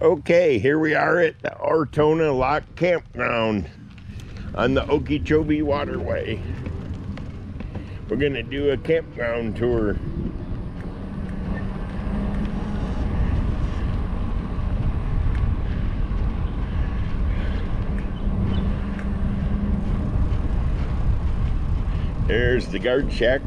Okay, here we are at the Ortona Lock Campground on the Okeechobee Waterway. We're gonna do a campground tour. There's the guard shack.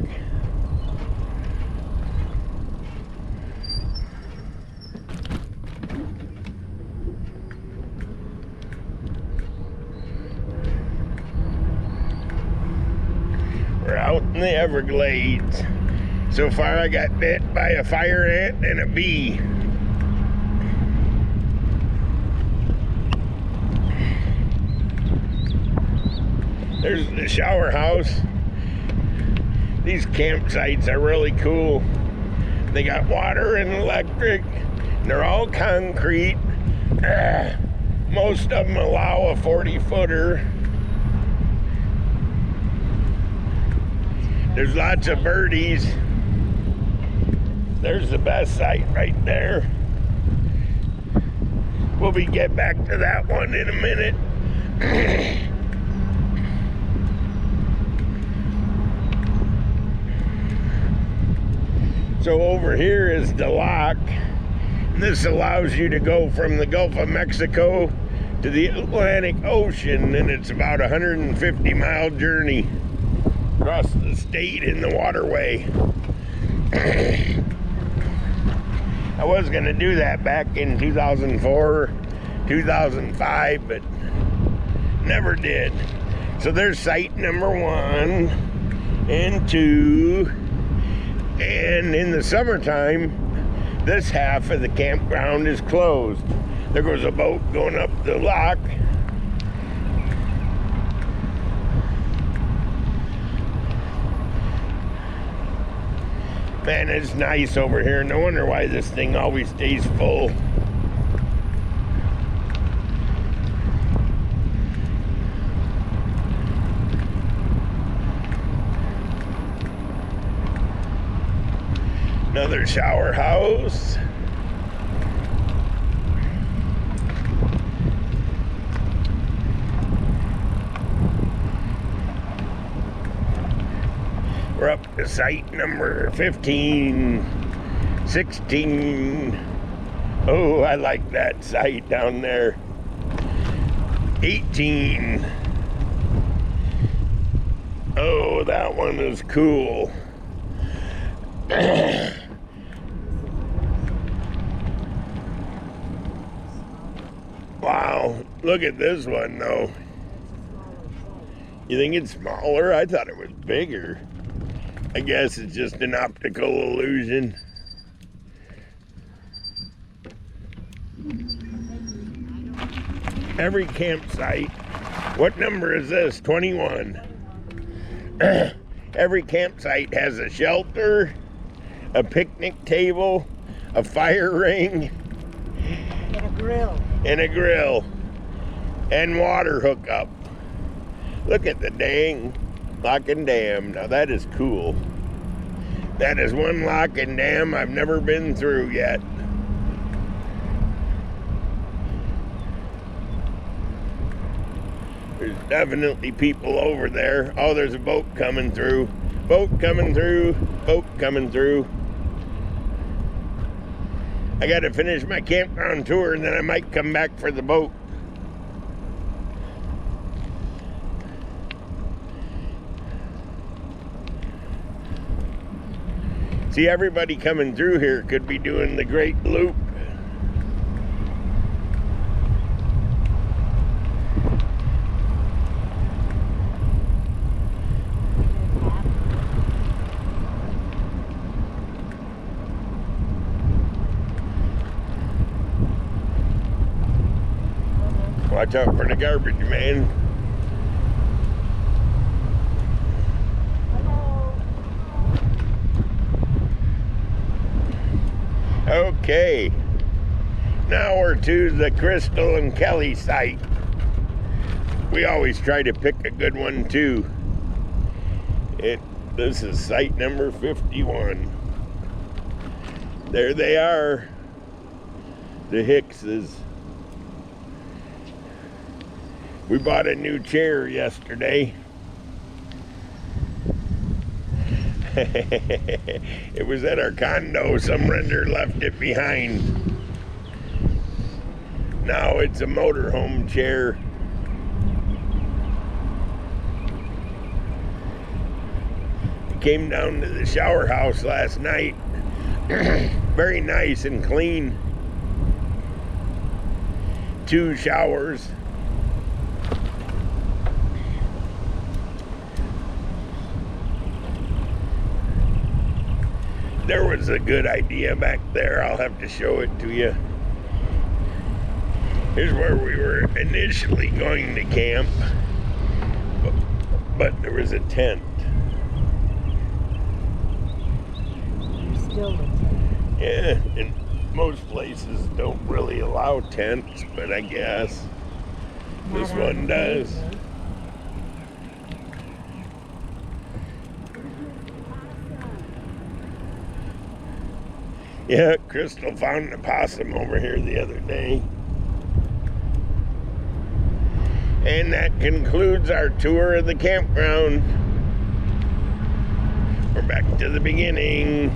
We're out in the Everglades. So far I got bit by a fire ant and a bee. There's the shower house. These campsites are really cool. They got water and electric. And they're all concrete. Most of them allow a 40-footer. There's lots of birdies. There's the best site right there. We'll get back to that one in a minute. So over here is the lock. This allows you to go from the Gulf of Mexico to the Atlantic Ocean, and it's about a 150-mile journey across the state in the waterway. I was gonna do that back in 2004, 2005, but never did. So there's site number 1 and 2. And in the summertime, this half of the campground is closed. There goes a boat going up the lock. Man, it's nice over here. No wonder why this thing always stays full. Another shower house. We're up to site number 15, 16. Oh, I like that site down there. 18. Oh, that one is cool. Wow, look at this one though. You think it's smaller? I thought it was bigger. I guess it's just an optical illusion. Every campsite, what number is this? 21. Every campsite has a shelter, a picnic table, a fire ring, and a grill, and water hookup. Look at the dang lock and dam. Now that is cool. That is one lock and dam I've never been through yet. There's definitely people over there. Oh, there's a boat coming through. Boat coming through. Boat coming through. I gotta finish my campground tour and then I might come back for the boat. See, everybody coming through here could be doing the Great Loop. Watch out for the garbage man. Okay, now we're to the Crystal and Kelly site. We always try to pick a good one too. This is site number 51. There they are. The Hickses. We bought a new chair yesterday. It was at our condo. Some renter left it behind. Now it's a motorhome chair. Came down to the shower house last night. Very nice and clean. 2 showers. There was a good idea back there. I'll have to show it to you. Here's where we were initially going to camp, but there was a tent. Still a tent. Yeah, and most places don't really allow tents, but I guess this one does. Yeah, Crystal found an opossum over here the other day. And that concludes our tour of the campground. We're back to the beginning.